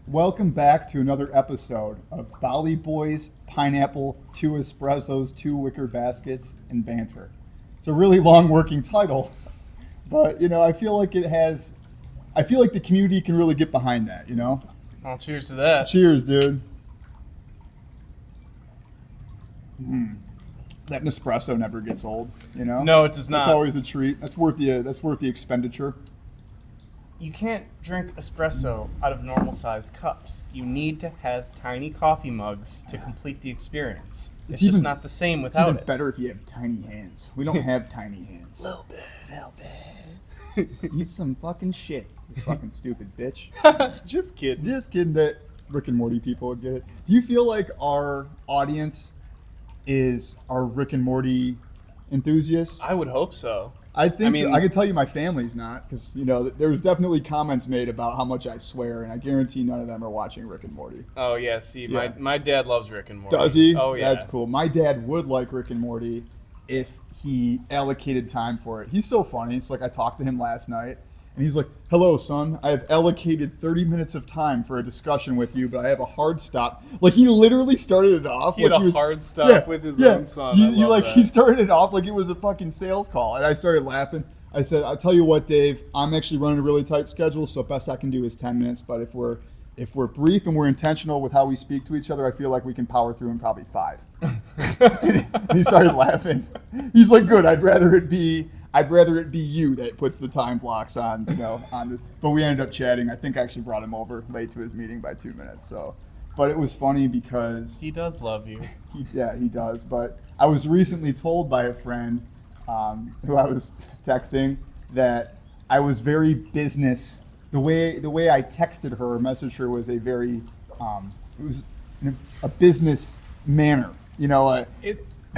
Welcome back to another episode of Bali Boys, Pineapple, 2 Espressos, 2 Wicker Baskets, and Banter. It's a really long working title, but, I feel like the community can really get behind that, Well, cheers to that. Cheers, dude. That Nespresso never gets old, No, it does not. It's always a treat. That's worth the expenditure. You can't drink espresso out of normal-sized cups. You need to have tiny coffee mugs to complete the experience. It's just not the same It's without even it. better if you have tiny hands. We don't have tiny hands. Little bit. Eat some fucking shit, you fucking stupid bitch. Just kidding. Just kidding that Rick and Morty people would get it. Do you feel like our audience are Rick and Morty enthusiasts? I would hope so. I think so. I can tell you my family's not, because, there was definitely comments made about how much I swear, and I guarantee none of them are watching Rick and Morty. Oh, yeah. See, Yeah. My dad loves Rick and Morty. Does he? Oh, yeah. That's cool. My dad would like Rick and Morty if he allocated time for it. He's so funny. It's like I talked to him last night, and he's like, "Hello, son. I have allocated 30 minutes of time for a discussion with you, but I have a hard stop." Like, he literally started it off. He had a hard stop with his own son. He started it off like it was a fucking sales call, and I started laughing. I said, "I'll tell you what, Dave. I'm actually running a really tight schedule, so best I can do is 10 minutes. But if we're brief and we're intentional with how we speak to each other, I feel like we can power through in probably 5." And he started laughing. He's like, "Good. I'd rather it be you that puts the time blocks on, on this." But we ended up chatting. I think I actually brought him over late to his meeting by 2 minutes. So, but it was funny because He does love you. he does. But I was recently told by a friend who I was texting that I was very business. The way I texted her or messaged her was a very it was a business manner.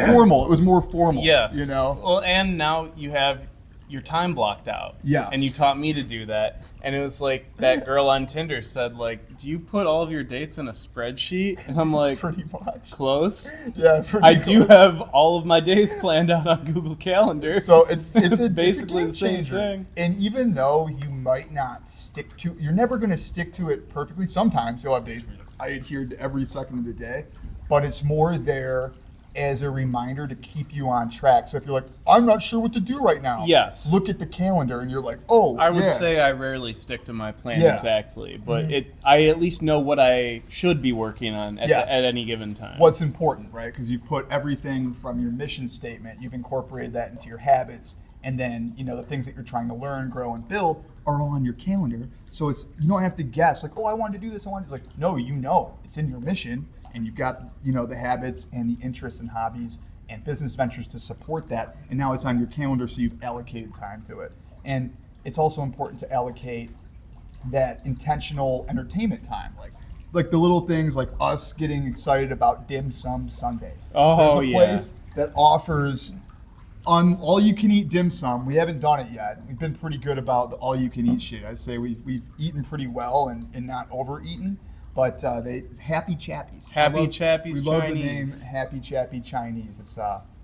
Formal. It was more formal. Yes. Well, and now you have your time blocked out. Yes. And you taught me to do that. And it was like that girl on Tinder said, like, "Do you put all of your dates in a spreadsheet?" And I'm like, Pretty much. Close. Yeah, pretty I do close. have all of my days planned out on Google Calendar. So it's basically it's a game the same changer. thing. And even though you might not stick to, you're never going to stick to it perfectly. Sometimes you'll have days where you're like, I adhered to every second of the day, but it's more there as a reminder to keep you on track. So if you're like, I'm not sure what to do right now. Yes. Look at the calendar and you're like, oh, I would yeah. say I rarely stick to my plan Yeah. exactly, but I at least know what I should be working on at, Yes. at any given time. What's important, right? Because you've put everything from your mission statement, you've incorporated that into your habits, and then the things that you're trying to learn, grow, and build are all on your calendar. So you don't have to guess like, oh, I wanted to do this. It's like, no, it's in your mission, and you've got the habits and the interests and hobbies and business ventures to support that, and now it's on your calendar, so you've allocated time to it. And it's also important to allocate that intentional entertainment time, like the little things like us getting excited about dim sum Sundays. Oh, There's a yeah. place that offers all-you-can-eat dim sum. We haven't done it yet. We've been pretty good about the all-you-can-eat shit. I'd say we've eaten pretty well and not overeaten. But Happy Chappies. Happy Chappies We love the Chinese. name Happy Chappy Chinese.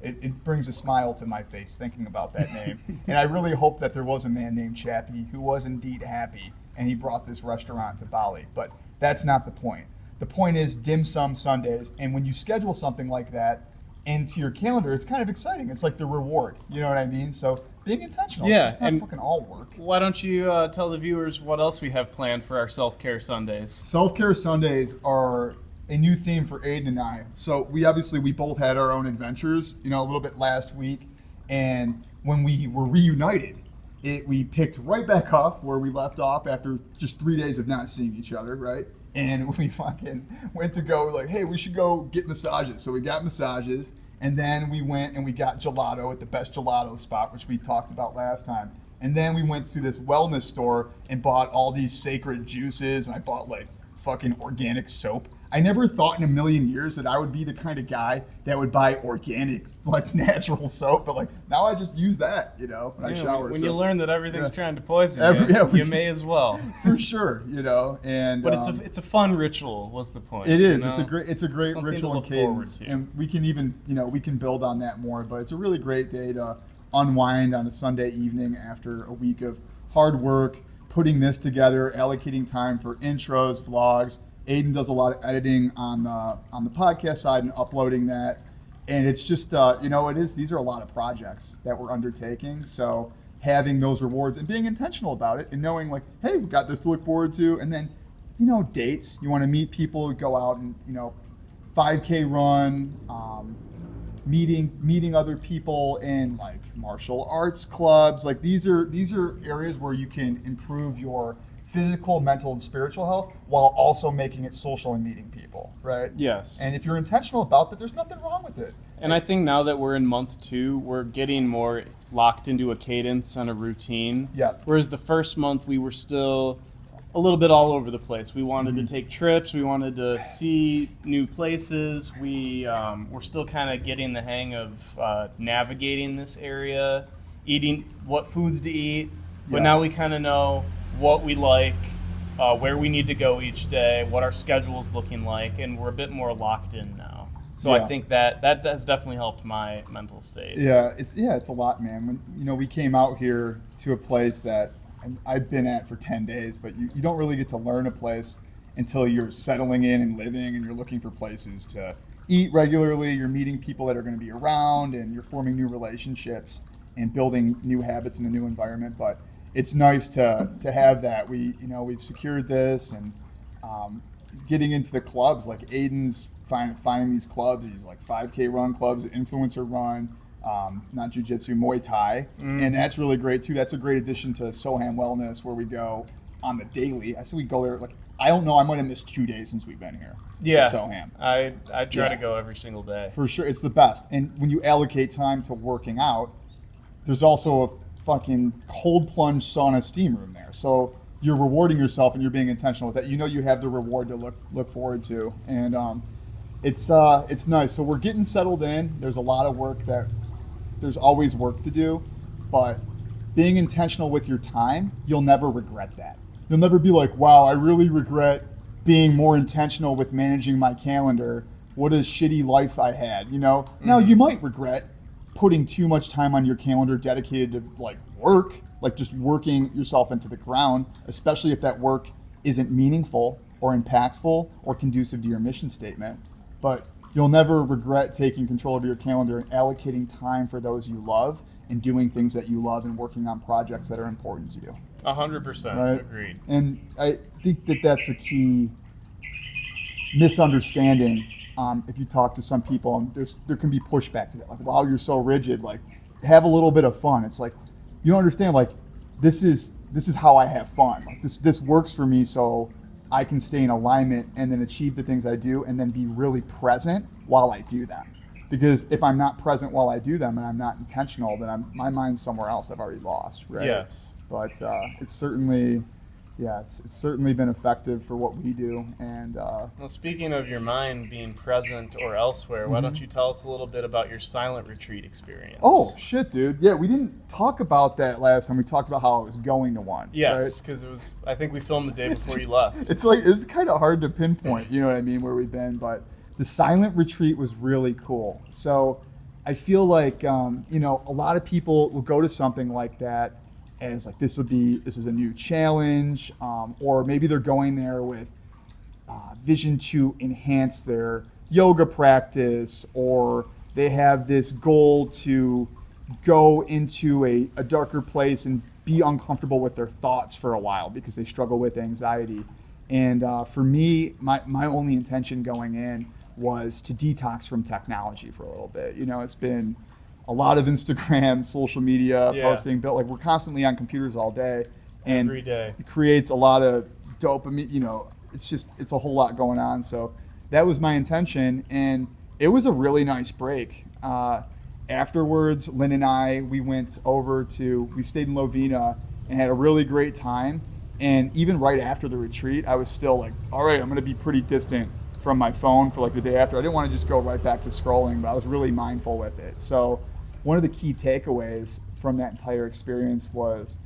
It brings a smile to my face thinking about that name. And I really hope that there was a man named Chappy who was indeed happy, and he brought this restaurant to Bali. But that's not the point. The point is dim sum Sundays, and when you schedule something like that into your calendar, it's kind of exciting. It's like the reward. You know what I mean? So being intentional. Yeah, It's not and- fucking all work. Why don't you tell the viewers what else we have planned for our self-care Sundays? Self-care Sundays are a new theme for Aidan and I. So we both had our own adventures, a little bit last week. And when we were reunited, we picked right back up where we left off after just 3 days of not seeing each other, right? And we fucking went to go like, hey, we should go get massages. So we got massages, and then we went and we got gelato at the best gelato spot, which we talked about last time. And then we went to this wellness store and bought all these sacred juices, and I bought like fucking organic soap. I never thought in a million years that I would be the kind of guy that would buy organic, like natural soap, but like now I just use that, when I shower. When So, you learn that everything's Yeah. trying to poison you, you may as well. for sure, and But it's a fun ritual. Was the point? it is. you know? It's a great Something to ritual and look forward cadence, to. and we can even we can build on that more. But it's a really great day to unwind on a Sunday evening after a week of hard work, putting this together, allocating time for intros, vlogs. Aidan does a lot of editing on the podcast side and uploading that. And it's just, these are a lot of projects that we're undertaking. So having those rewards and being intentional about it and knowing like, hey, we've got this to look forward to. And then, dates. You want to meet people, go out and, 5K run, meeting other people in like martial arts clubs. Like these are areas where you can improve your physical, mental, and spiritual health while also making it social and meeting people, right? Yes. And if you're intentional about that, there's nothing wrong with it. And I think now that we're in month 2, we're getting more locked into a cadence and a routine. Yeah. Whereas the first month we were still a little bit all over the place. We wanted to take trips. We wanted to see new places. We're still kind of getting the hang of navigating this area, eating what foods to eat. But now we kind of know what we like, where we need to go each day, what our schedule is looking like, and we're a bit more locked in now. So I think that has definitely helped my mental state. Yeah, it's a lot, man. When we came out here to a place that I've been at for 10 days, but you don't really get to learn a place until you're settling in and living, and you're looking for places to eat regularly. You're meeting people that are going to be around, and you're forming new relationships and building new habits in a new environment. But it's nice to have that. We've secured this, and getting into the clubs, like Aidan's finding these clubs, these like 5K run clubs, influencer run, not jiu-jitsu, Muay Thai. And that's really great too. That's a great addition to Soham Wellness, where we go on the daily. I say we go there, like, I don't know, I might have missed 2 days since we've been here. Yeah, Soham. I try to go every single day. For sure, it's the best. And when you allocate time to working out, there's also a fucking cold plunge sauna steam room there. So you're rewarding yourself and you're being intentional with that. You have the reward to look forward to. And it's nice. So we're getting settled in. There's a lot of work there's always work to do, but being intentional with your time, you'll never regret that. You'll never be like, wow, I really regret being more intentional with managing my calendar. What a shitty life I had, Now you might regret putting too much time on your calendar dedicated to like work, like just working yourself into the ground, especially if that work isn't meaningful or impactful or conducive to your mission statement. But you'll never regret taking control of your calendar and allocating time for those you love and doing things that you love and working on projects that are important to you. 100%, right? Agreed. And I think that that's a key misunderstanding. If you talk to some people, and there can be pushback to that, like, wow, you're so rigid. Like, have a little bit of fun. It's like, you don't understand. Like, this is how I have fun. Like, this works for me, so I can stay in alignment and then achieve the things I do, and then be really present while I do them. Because if I'm not present while I do them and I'm not intentional, then my mind's somewhere else. I've already lost. Right? Yes. But it's certainly been effective for what we do. And well, speaking of your mind being present or elsewhere, why don't you tell us a little bit about your silent retreat experience? Oh shit, dude! Yeah, we didn't talk about that last time. We talked about how I was going to one. Yes, because it was. I think we filmed the day before you left. It's kind of hard to pinpoint. You know what I mean? Where we've been, but the silent retreat was really cool. So I feel like a lot of people will go to something like that as like this is a new challenge, or maybe they're going there with vision to enhance their yoga practice, or they have this goal to go into a darker place and be uncomfortable with their thoughts for a while because they struggle with anxiety. And for me, my only intention going in was to detox from technology for a little bit. It's been a lot of Instagram, social media posting, but like we're constantly on computers all day, and every day it creates a lot of dopamine. It's a whole lot going on. So that was my intention, and it was a really nice break. Afterwards, Lynn and I, we stayed in Lovina and had a really great time. And even right after the retreat, I was still like, all right, I'm going to be pretty distant from my phone for like the day after. I didn't want to just go right back to scrolling, but I was really mindful with it. So one of the key takeaways from that entire experience was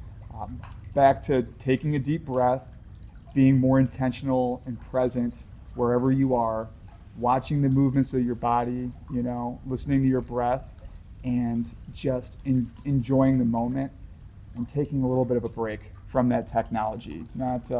back to taking a deep breath, being more intentional and present wherever you are, watching the movements of your body, listening to your breath, and just enjoying the moment and taking a little bit of a break from that technology, not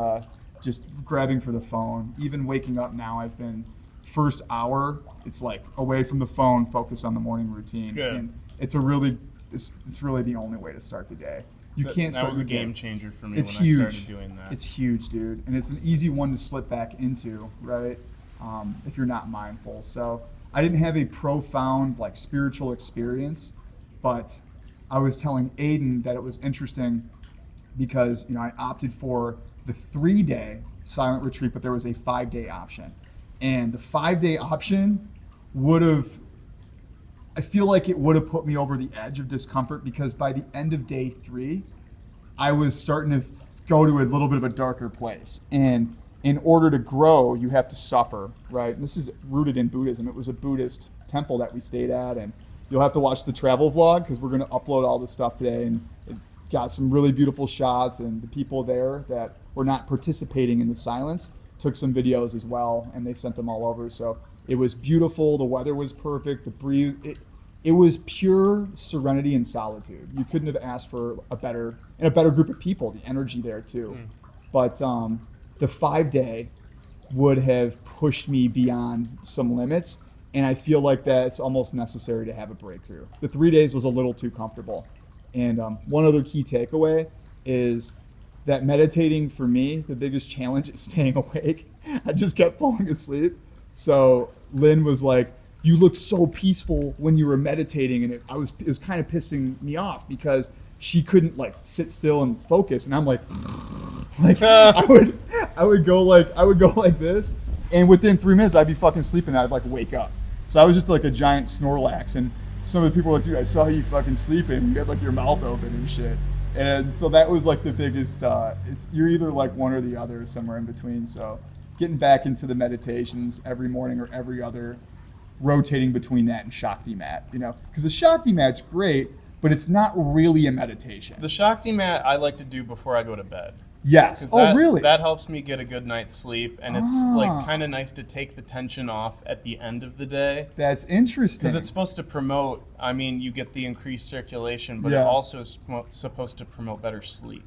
just grabbing for the phone. Even waking up now, I've been first hour, it's like away from the phone, focus on the morning routine. Good. And it's really the only way to start the day. You can't start That was a your day- game changer for me It's when huge. I started doing that. It's huge, dude, and it's an easy one to slip back into, right? If you're not mindful. So I didn't have a profound like spiritual experience, but I was telling Aidan that it was interesting because I opted for the 3-day silent retreat, but there was a 5-day option, and the 5-day option I feel like it would have put me over the edge of discomfort, because by the end of day 3, I was starting to go to a little bit of a darker place. And in order to grow, you have to suffer, right? And this is rooted in Buddhism. It was a Buddhist temple that we stayed at, and you'll have to watch the travel vlog because we're going to upload all this stuff today. And it got some really beautiful shots, and the people there that were not participating in the silence took some videos as well, and they sent them all over. So it was beautiful. The weather was perfect. The breeze. It was pure serenity and solitude. You couldn't have asked for a better group of people. The energy there too. But the 5-day would have pushed me beyond some limits, and I feel like that it's almost necessary to have a breakthrough. The 3 days was a little too comfortable. And one other key takeaway is that meditating for me, the biggest challenge is staying awake. I just kept falling asleep. So Lynn was like, "You looked so peaceful when you were meditating," and it was kind of pissing me off because she couldn't like sit still and focus, and I'm like I would go like this, and within 3 minutes I'd be fucking sleeping. I'd like wake up. So I was just like a giant Snorlax, and some of the people were like, "Dude, I saw you fucking sleeping. You had like your mouth open and shit." And so that was like the biggest. You're either like one or the other, somewhere in between. So getting back into the meditations every morning or every other, rotating between that and Shakti mat, because the Shakti mat's great, but it's not really a meditation. The Shakti mat I like to do before I go to bed. Yes. 'Cause Oh, really? That helps me get a good night's sleep, and it's like kind of nice to take the tension off at the end of the day. That's interesting. Because it's supposed to promote, you get the increased circulation, but it Yeah. also is supposed to promote better sleep.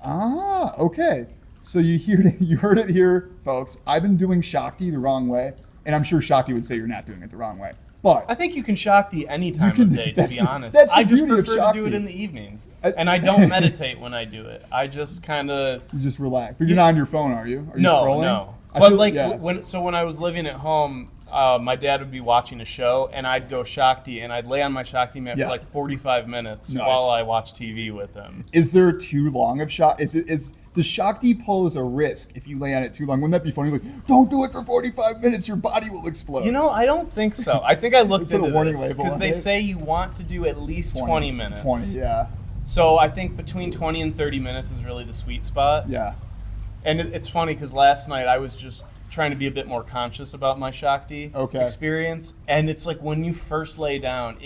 Okay. So you heard it here, folks. I've been doing Shakti the wrong way, and I'm sure Shakti would say you're not doing it the wrong way. But I think you can Shakti any time can- of day, to be honest. that's the I just beauty of prefer to do Shakti. it in the evenings. And I don't meditate when I do it. I just kind of... you just relax. But you're not on your phone, are you? Are you No, scrolling? no. I But feel- like yeah. when I was living at home, my dad would be watching a show, and I'd go Shakti, and I'd lay on my Shakti mat Yeah. for like 45 minutes Nice. while I watch TV with him. Is there too long of Shakti? Does Shakti pose a risk if you lay on it too long? Wouldn't that be funny? Like, don't do it for 45 minutes. Your body will explode. I don't think so. I think I looked Put a into warning this label because on they it. say you want to do at least 20 minutes. 20, yeah. So I think between 20 and 30 minutes is really the sweet spot. Yeah. And it's funny because last night I was just trying to be a bit more conscious about my Shakti experience. And it's like when you first lay down,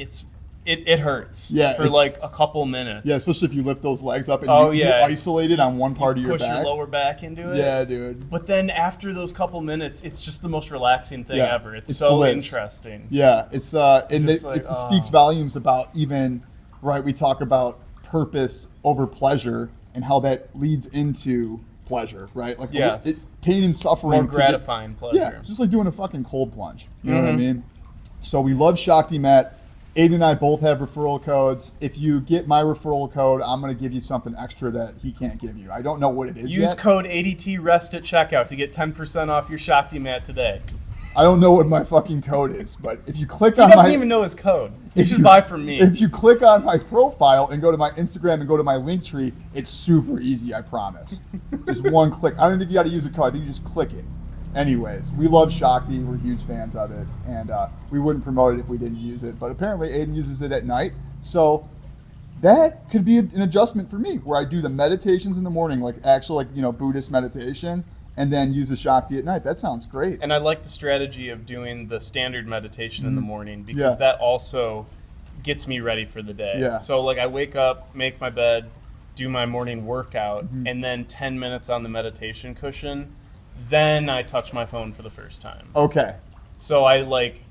it hurts for like a couple minutes. Yeah, especially if you lift those legs up and you're isolated on one part of your back. Push your lower back into it. Yeah, dude. But then after those couple minutes, it's just the most relaxing thing Yeah, ever. It's it's so bliss. interesting. Yeah, it's and Just it like, speaks volumes about even, right, we talk about purpose over pleasure and how that leads into pleasure, right? Like Yes. pain and suffering. More gratifying pleasure. Yeah, it's just like doing a fucking cold plunge. You know Mm-hmm. what I mean? So we love Shakti Mat. Aidan and I both have referral codes. If you get my referral code, I'm going to give you something extra that he can't give you. I don't know what it is Use yet. code ADTREST at checkout to get 10% off your Shakti mat today. I don't know what my fucking code is, but if you click He on doesn't my... even know his code. You If should you- buy from me. If you click on my profile and go to my Instagram and go to my link tree, it's super easy, I promise. Just one click. I don't think you got to use a code. I think you just click it. Anyways, we love Shakti. We're huge fans of it. And we wouldn't promote it if we didn't use it. But apparently Aidan uses it at night. So that could be an adjustment for me where I do the meditations in the morning, like actual Buddhist meditation, and then use the Shakti at night. That sounds great. And I like the strategy of doing the standard meditation in the morning because Yeah. that also gets me ready for the day. Yeah. So like I wake up, make my bed, do my morning workout, Mm-hmm. and then 10 minutes on the meditation cushion. Then I touch my phone for the first time. Okay. So I like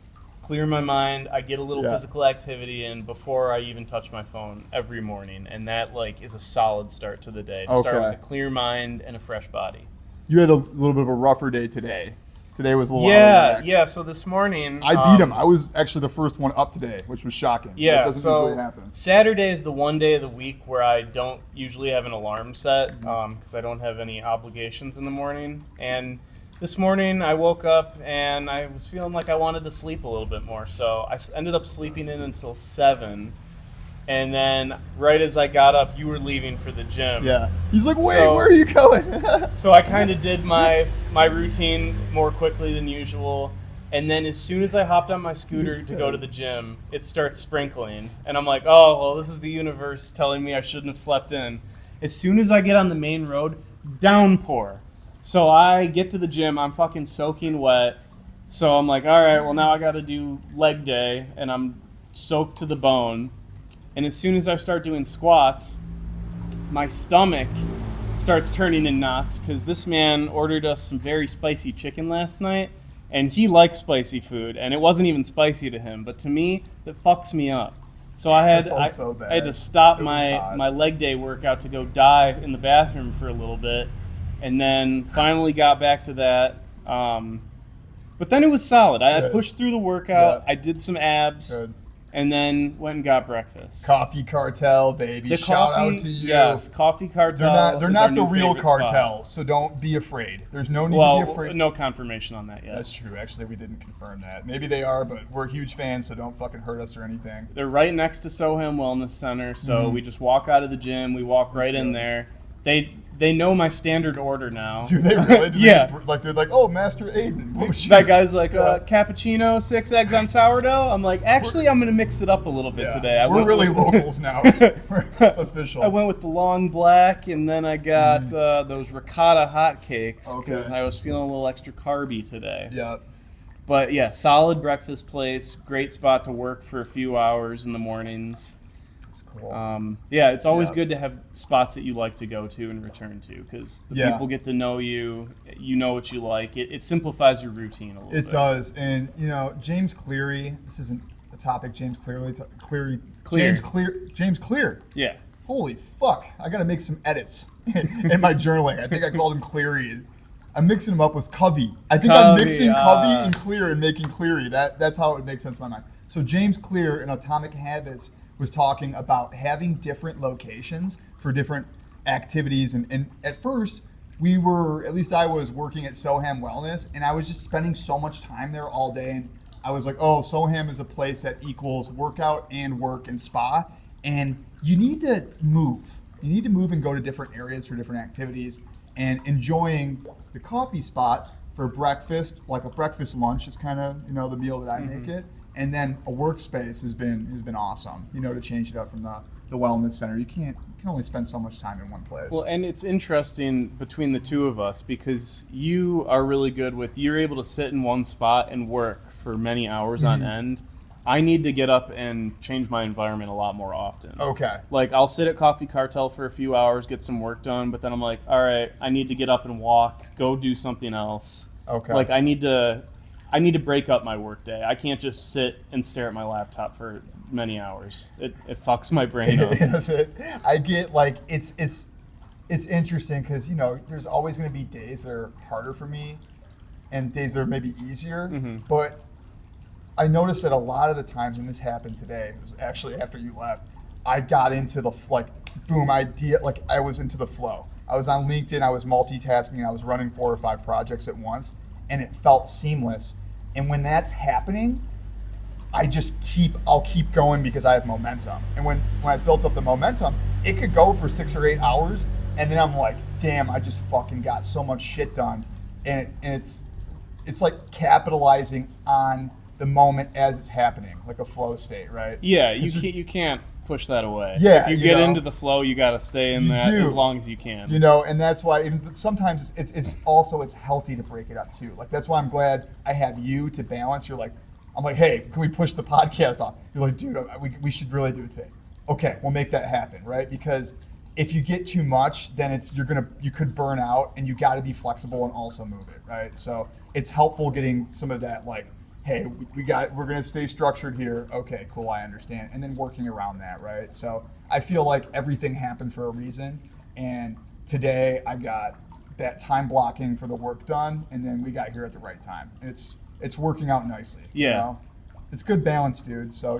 clear my mind. I get a little Yeah. physical activity in before I even touch my phone every morning, and that like is a solid start to the day. To start Okay. with a clear mind and a fresh body. You had a little bit of a rougher day today. Today was a little Yeah, yeah. So this morning I beat him. I was actually the first one up today, which was shocking. Yeah, That doesn't so usually happen. Saturday is the one day of the week where I don't usually have an alarm set because I don't have any obligations in the morning. And this morning I woke up and I was feeling like I wanted to sleep a little bit more, so I ended up sleeping in until 7. And then right as I got up, you were leaving for the gym. Yeah. He's like, wait, So- where are you going? So I kind of did my routine more quickly than usual. And then as soon as I hopped on my scooter That's to good. go to the gym, it starts sprinkling. And I'm like, oh, well, this is the universe telling me I shouldn't have slept in. As soon as I get on the main road, downpour. So I get to the gym, I'm fucking soaking wet. So I'm like, all right, well, now I got to do leg day, and I'm soaked to the bone. And as soon as I start doing squats, my stomach starts turning in knots because this man ordered us some very spicy chicken last night, and he likes spicy food, and it wasn't even spicy to him, but to me, that fucks me up. So I had felt so bad. I had to stop It was my hot. leg day workout to go die in the bathroom for a little bit, and then finally got back to that. But then it was solid. I Good. pushed through the workout. Yeah. I did some abs, Good. and then went and got breakfast. Coffee cartel, baby. Shout out to you. Yes, Coffee Cartel. They're is not our the new real favorite cartel, spot. so don't be afraid. There's no need to be Well, afraid. no confirmation on that yet. That's true. Actually, we didn't confirm that. Maybe they are, but we're huge fans, so don't fucking hurt us or anything. They're right next to Soham Wellness Center, so we just walk out of the gym. We walk right in good. there. They know my standard order now. Do they really? Do they Yeah. just, like they're like, oh, Master Aidan. What would you? That guy's like, Yeah. cappuccino, 6 eggs on sourdough. I'm like, actually, I'm going to mix it up a little bit Yeah. today. We're really locals now. It's official. I went with the long black, and then I got those ricotta hotcakes because Okay. I was feeling a little extra carby today. Yeah. But yeah, solid breakfast place. Great spot to work for a few hours in the mornings. It's cool. Yeah, it's always Yeah. good to have spots that you like to go to and return to because the Yeah. people get to know you. You know what you like. It simplifies your routine a little bit. It does, and James Cleary. This isn't a topic. James Cleary. Clear. James Clear. Yeah. Holy fuck! I gotta make some edits in my journaling. I think I called him Cleary. I'm mixing him up with Covey. I think I'm Covey, mixing Covey and Clear and making Cleary. That's how it makes sense in my mind. So James Clear in Atomic Habits was talking about having different locations for different activities. And at first, at least I was working at Soham Wellness, and I was just spending so much time there all day. And I was like, oh, Soham is a place that equals workout and work and spa. And you need to move. You need to move and go to different areas for different activities. And enjoying the coffee spot for breakfast, like a breakfast lunch is kind of, the meal that I make it. And then a workspace has been awesome, to change it up from the wellness center. You can only spend so much time in one place. Well, and it's interesting between the two of us because you are really good you're able to sit in one spot and work for many hours on end. I need to get up and change my environment a lot more often. Okay. Like, I'll sit at Coffee Cartel for a few hours, get some work done, but then I'm like, all right, I need to get up and walk, go do something else. Okay. Like, I need to break up my work day. I can't just sit and stare at my laptop for many hours. It fucks my brain up. That's it. I get it's interesting because there's always going to be days that are harder for me, and days that are maybe easier. But I noticed that a lot of the times, and this happened today, it was actually after you left, I got into the I was into the flow. I was on LinkedIn, I was multitasking, I was running 4 or 5 projects at once, and it felt seamless. And when that's happening, I'll keep going because I have momentum. And when I built up the momentum, it could go for 6 or 8 hours, and then I'm like, damn, I just fucking got so much shit done. And it's like capitalizing on the moment as it's happening, like a flow state, right? Yeah, you can't push that away. Yeah, if you get into the flow, you got to stay in that do. as long as you can. And that's why even sometimes it's healthy to break it up too. Like that's why I'm glad I have you to balance. I'm like, hey, can we push the podcast off? You're like, dude, we should really do it today. Okay, we'll make that happen, right? Because if you get too much, then you could burn out, and you got to be flexible and also move it, right? So it's helpful getting some of that, like, hey, we're gonna stay structured here. Okay, cool, I understand. And then working around that, right? So I feel like everything happened for a reason. And today I got that time blocking for the work done, and then we got here at the right time. And it's working out nicely. Yeah. You know? It's good balance, dude. So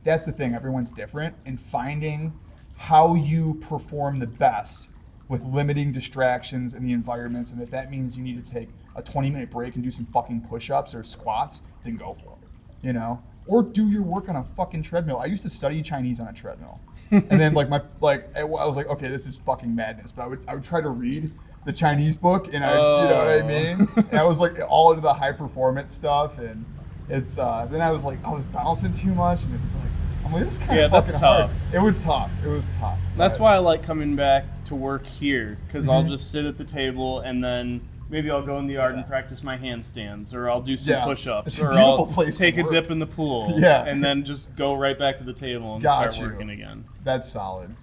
that's the thing. Everyone's different, and finding how you perform the best with limiting distractions in the environments, and if that means you need to take a 20-minute break and do some fucking push-ups or squats, then go for it, you know? Or do your work on a fucking treadmill. I used to study Chinese on a treadmill. And then I was like, okay, this is fucking madness. But I would try to read the Chinese book, and you know what I mean? And I was like all into the high performance stuff, and it's then I was bouncing too much, and it was like, I'm like, this is kind of fucking hard. It was tough. That's why I like coming back to work here, because I'll just sit at the table, and then maybe I'll go in the yard and practice my handstands, or I'll do some push-ups, or I'll take a dip in the pool, and then just go right back to the table and start working again. That's solid.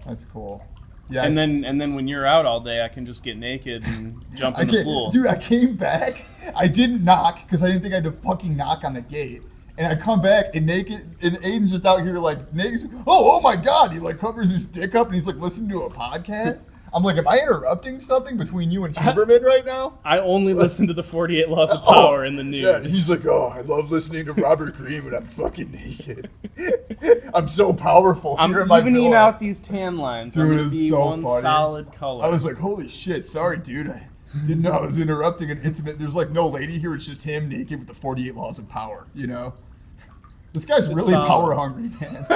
That's cool. Yeah. And then when you're out all day, I can just get naked and jump in the pool. Dude, I came back. I didn't knock because I didn't think I had to fucking knock on the gate. And I come back and naked, and Aiden's just out here like naked. He's like, oh my God. He like covers his dick up and he's like listening to a podcast. I'm like, am I interrupting something between you and Huberman right now? I only listen to the 48 Laws of Power in the news. Yeah, he's like, I love listening to Robert Greene when I'm fucking naked. I'm so powerful. I'm evening out these tan lines. Dude, I'm going to be so one funny. Solid color. I was like, holy shit, sorry, dude. I didn't know I was interrupting an intimate. There's like no lady here. It's just him naked with the 48 Laws of Power, you know? This guy's really power hungry, man.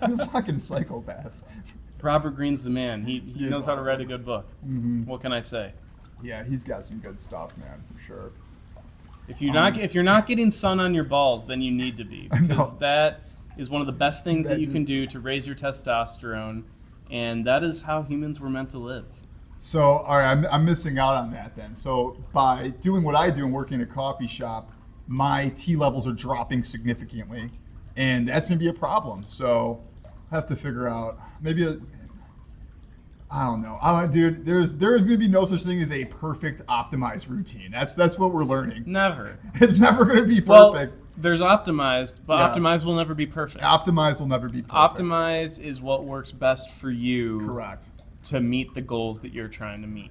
He's a fucking psychopath. Robert Greene's the man. He knows how to write a good book. Mm-hmm. What can I say? Yeah, he's got some good stuff, man, for sure. If you're not getting sun on your balls, then you need to be, because that is one of the best things that you can do to raise your testosterone, and that is how humans were meant to live. So, all right, I'm missing out on that then. So, by doing what I do and working in a coffee shop, my T levels are dropping significantly, and that's going to be a problem. So, I have to figure out I don't know. Dude, there is going to be no such thing as a perfect optimized routine. That's what we're learning. Never. It's never going to be perfect. Well, there's optimized, but optimized will never be perfect. Optimized will never be perfect. Optimized is what works best for you. Correct. To meet the goals that you're trying to meet.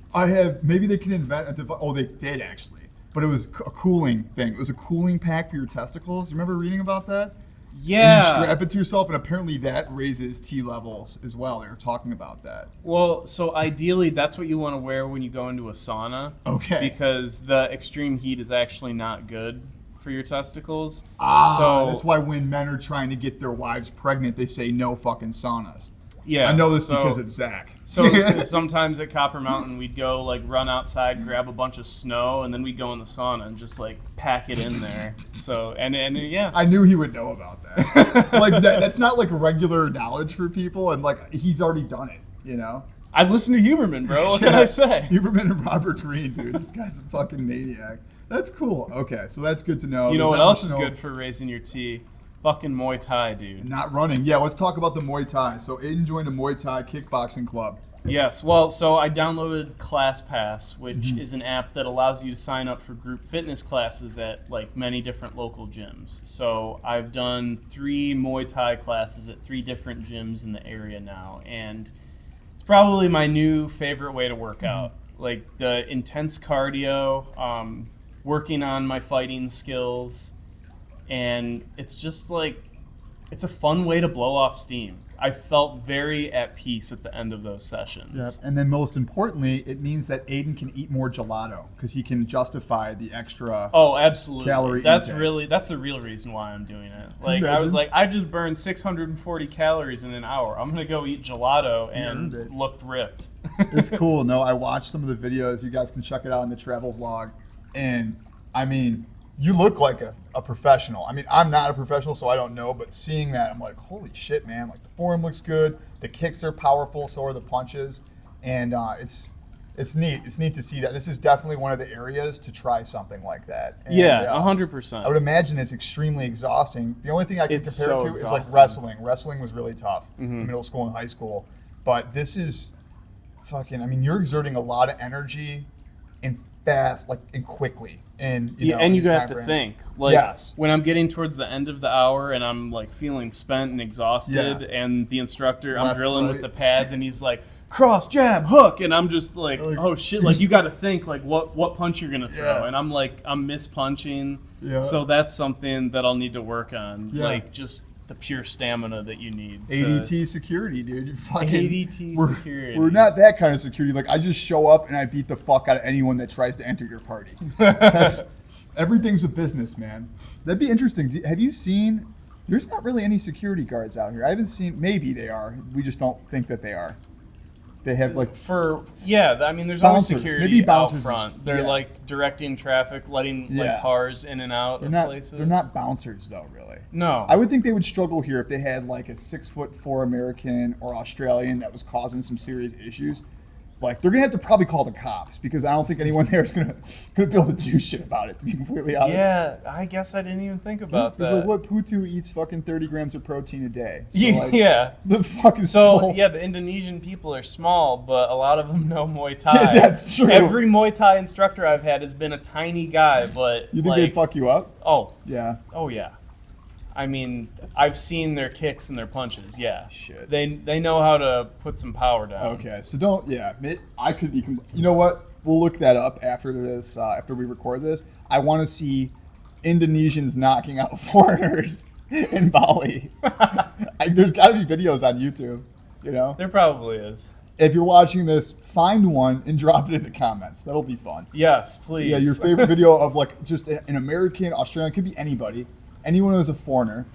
Maybe they can invent a device. Oh, they did actually. But it was a cooling thing. It was a cooling pack for your testicles. You remember reading about that? Yeah. And you strap it to yourself, and apparently that raises T levels as well. They were talking about that. Well, so ideally, that's what you want to wear when you go into a sauna. Okay. Because the extreme heat is actually not good for your testicles. So that's why when men are trying to get their wives pregnant, they say no fucking saunas. Yeah. I know this because of Zach. So sometimes at Copper Mountain, we'd go run outside, grab a bunch of snow, and then we'd go in the sauna and just pack it in there. So and yeah. I knew he would know about that. That's not regular knowledge for people, and he's already done it. You know. I listen to Huberman, bro. What can I say? Huberman and Robert Greene, dude. This guy's a fucking maniac. That's cool. Okay, so that's good to know. You know what else is good for raising your T? Fucking Muay Thai, dude. Not running. Yeah, let's talk about the Muay Thai. So Aidan joined a Muay Thai kickboxing club. Yes. Well, so I downloaded ClassPass, which is an app that allows you to sign up for group fitness classes at many different local gyms. So I've done 3 Muay Thai classes at 3 different gyms in the area now, and it's probably my new favorite way to work out. The intense cardio, working on my fighting skills. And it's just it's a fun way to blow off steam. I felt very at peace at the end of those sessions. Yep. And then most importantly, it means that Aidan can eat more gelato because he can justify the extra absolutely. Calorie that's intake. That's the real reason why I'm doing it. I was I just burned 640 calories in an hour. I'm going to go eat gelato and look ripped. It's cool. No, I watched some of the videos. You guys can check it out in the travel vlog. And, I mean, you look like a professional. I mean, I'm not a professional, so I don't know, but seeing that, I'm like, holy shit, man. The form looks good. The kicks are powerful, so are the punches. And it's neat. It's neat to see that. This is definitely one of the areas to try something like that. And, 100%. I would imagine it's extremely exhausting. The only thing I can compare it to is wrestling. Wrestling was really tough in middle school and high school. But this is fucking, I mean, you're exerting a lot of energy in fast, like, and quickly. And you know, and you each have time to frame. think. Like, Yes. when I'm getting towards the end of the hour and I'm like feeling spent and exhausted, Yeah. and the instructor, I'm Left, drilling right. with the pads, and he's like, cross, jab, hook, and I'm just like, oh shit, like you got to think like what punch you're gonna throw, Yeah. and I'm like, I'm mispunching. Yeah. So that's something that I'll need to work on, Yeah. like just the pure stamina that you need. ADT security, dude. You fucking, ADT security. We're not that kind of security. Like, I just show up and I beat the fuck out of anyone that tries to enter your party. That's everything's a business, man. That'd be interesting. Have you seen? There's not really any security guards out here. I haven't seen. Maybe they are. We just don't think that they are. They have like I mean, there's always bouncers. security Maybe out bouncers front. They're yeah. like directing traffic, letting Yeah. like cars in and out they're of not. places. They're not bouncers though, really. No. I would think they would struggle here if they had like a 6'4" American or Australian that was causing some serious issues. Like, they're gonna have to probably call the cops because I don't think anyone there is gonna be able to do shit about it. To be completely honest. Yeah, I guess I didn't even think about It's that. like, what, Putu eats fucking 30 grams of protein a day. So, Yeah, like, yeah. The fuck is So small. yeah, the Indonesian people are small, but a lot of them know Muay Thai. Yeah, that's true. Every Muay Thai instructor I've had has been a tiny guy, but You think like, they'd fuck you up? oh Yeah. yeah. I mean, I've seen their kicks and their punches. Yeah, Shit. They know how to put some power down. Okay, so don't, yeah. I could be, you know what? We'll look that up after this, after we record this. I want to see Indonesians knocking out foreigners in Bali. There's got to be videos on YouTube, you know? There probably is. If you're watching this, find one and drop it in the comments. That'll be fun. Yes, please. Yeah, your favorite video of like just an American, Australian, could be anybody, anyone who's a foreigner,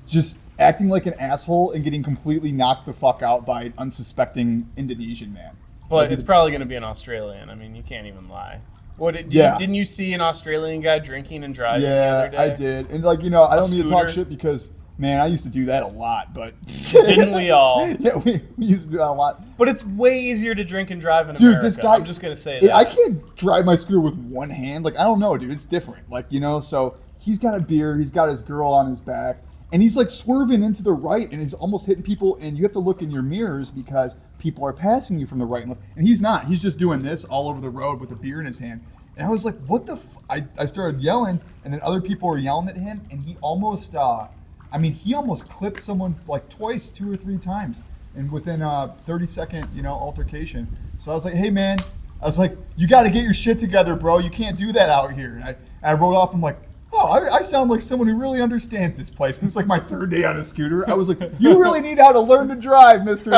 just acting like an asshole and getting completely knocked the fuck out by an unsuspecting Indonesian man. But it's probably going to be an Australian. I mean, you can't even lie. Didn't you see an Australian guy drinking and driving the other day? I did. And like, you know, I don't need to talk scooter? shit because, man, I used to do that a lot, but... Didn't we all? Yeah, we used to do that a lot. But it's way easier to drink and drive in Dude, America. this guy... I'm just going to say that. I can't drive my scooter with one hand. Like, I don't know, dude. It's different. Like, you know, so he's got a beer. He's got his girl on his back. And he's like swerving into the right and he's almost hitting people. And you have to look in your mirrors because people are passing you from the right and left. And he's not. He's just doing this all over the road with a beer in his hand. And I was like, what the I started yelling. And then other people were yelling at him. And he almost, he almost clipped someone like twice, 2 or 3 times. And within a 30-second, altercation. So I was like, hey, man. I was like, you got to get your shit together, bro. You can't do that out here. And I wrote off. I'm like, oh, I sound like someone who really understands this place. And it's like my 3rd day on a scooter. I was like, you really need how to learn to drive, mister.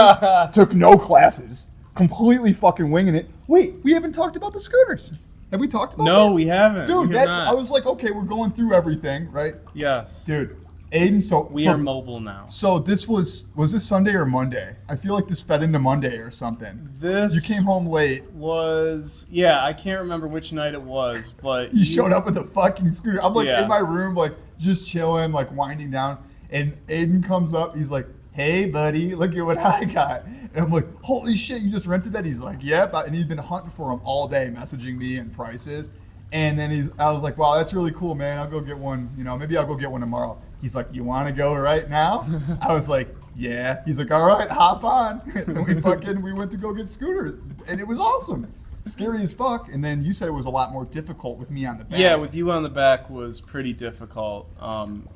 Took no classes. Completely fucking winging it. Wait, we haven't talked about the scooters. Have we talked about that? No, we haven't. Dude, We have not. I was like, okay, we're going through everything, right? Yes. Dude, Aidan, We are mobile now. So this was this Sunday or Monday? I feel like this fed into Monday or something. You came home late. I can't remember which night it was, but You showed up with a fucking scooter. I'm like Yeah. in my room, like just chilling, like winding down. And Aidan comes up. He's like, hey, buddy, look at what I got. And I'm like, holy shit, you just rented that? He's like, yep. And he's been hunting for them all day, messaging me and prices. And then I was like, wow, that's really cool, man. I'll go get one. Maybe I'll go get one tomorrow. He's like, you want to go right now? I was like, yeah. He's like, all right, hop on. And we went to go get scooters. And it was awesome. Scary as fuck. And then you said it was a lot more difficult with me on the back. Yeah, with you on the back was pretty difficult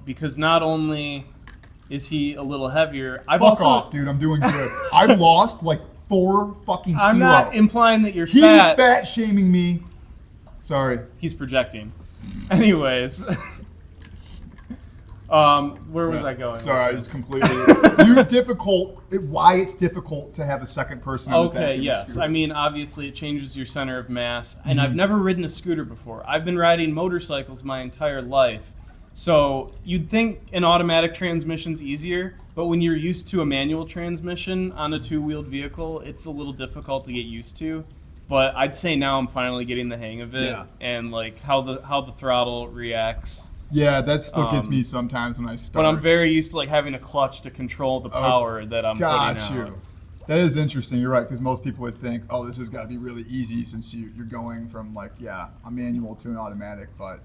because not only is he a little heavier, Fuck off, dude. I'm doing good. I've lost like 4 fucking kilos. I'm not implying that you're He's fat. fat shaming me. Sorry. He's projecting. Anyways. Where was I going? Sorry, I just completely. You're difficult. Why it's difficult to have a second person on the back Okay, of your yes. scooter. I mean, obviously, it changes your center of mass. And I've never ridden a scooter before. I've been riding motorcycles my entire life. So you'd think an automatic transmission's easier, but when you're used to a manual transmission on a 2-wheeled vehicle, it's a little difficult to get used to. But I'd say now I'm finally getting the hang of it, Yeah. and like how the throttle reacts. Yeah, that still gets me sometimes when I start. But I'm very used to like having a clutch to control the power that I'm Got putting out. you. That is interesting. You're right, because most people would think, oh, this has got to be really easy since you're going from like a manual to an automatic. But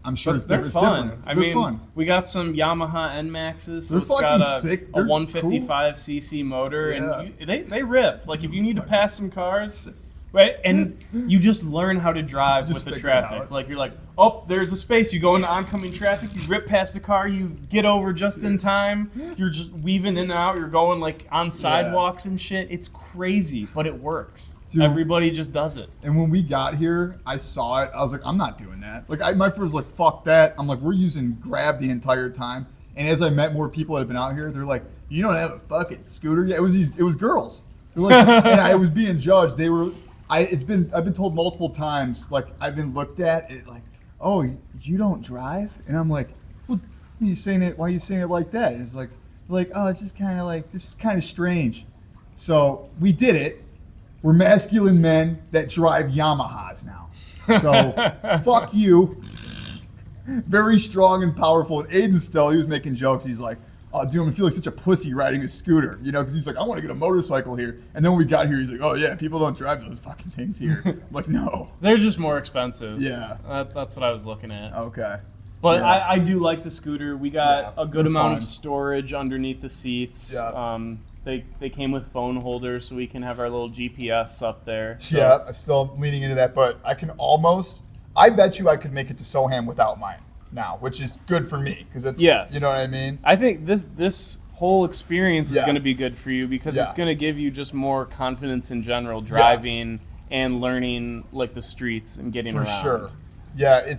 I'm sure it's They're different. fun. It's different. I They're mean, fun. we got some Yamaha NMAXs, so They're it's got fucking sick. a They're 155cc motor, Yeah. and they rip. Like if you need to pass some cars, Right, and you just learn how to drive Just with the figure it traffic. out. Like you're like, oh, there's a space. You go into oncoming traffic. You rip past the car. You get over just in time. You're just weaving in and out. You're going like on sidewalks and shit. It's crazy, but it works. Dude. Everybody just does it. And when we got here, I saw it. I was like, I'm not doing that. Like, my friend was like, fuck that. I'm like, we're using Grab the entire time. And as I met more people that have been out here, they're like, you don't have a fucking scooter? Yeah, it was girls. They're like, and I was being judged. I've been told multiple times, like, I've been looked at it like, oh, you don't drive? And I'm like, well, why are you saying it like that? It's like, oh, it's just kind of like, this is kind of strange. So we did it. We're masculine men that drive Yamahas now. So fuck you. Very strong and powerful. And Aidan still, he was making jokes. He's like, oh, dude, I'm gonna feel like such a pussy riding a scooter, you know, because he's like, I want to get a motorcycle here. And then when we got here, he's like, oh yeah, people don't drive those fucking things here. I'm like, no. They're just more expensive. Yeah. That's what I was looking at. Okay. But Yeah. I do like the scooter. We got a good they're amount fun. of storage underneath the seats. Yeah. They came with phone holders, so we can have our little GPS up there. So. Yeah, I'm still leaning into that, but I bet you I could make it to Soham without mine now, which is good for me because it's, Yes. you know what I mean? I think this whole experience is Yeah. going to be good for you because Yeah. it's going to give you just more confidence in general driving and learning like the streets and getting For around. sure. Yeah, it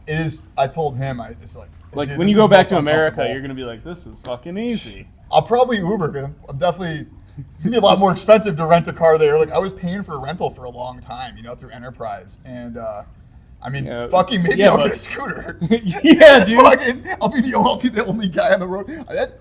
is. I told him, it's like Like dude, when this you go is back most to America, uncomfortable. you're going to be like, this is fucking easy. I'll probably Uber because I'm definitely. It's gonna be a lot more expensive to rent a car there. Like I was paying for a rental for a long time, you know, through Enterprise, and I mean, fucking maybe I'll get a scooter. Yeah, dude. I'll be the only guy on the road.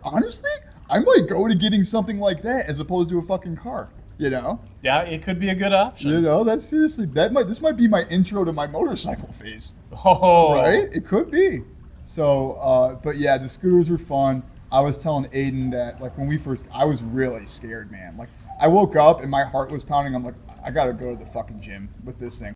Honestly, I might go to getting something like that as opposed to a fucking car. You know? Yeah, it could be a good option. You know, this might be my intro to my motorcycle phase. Oh, Right? It could be. So, but yeah, the scooters are fun. I was telling Aidan that, like, when I was really scared, man. Like, I woke up and my heart was pounding. I'm like, I gotta go to the fucking gym with this thing.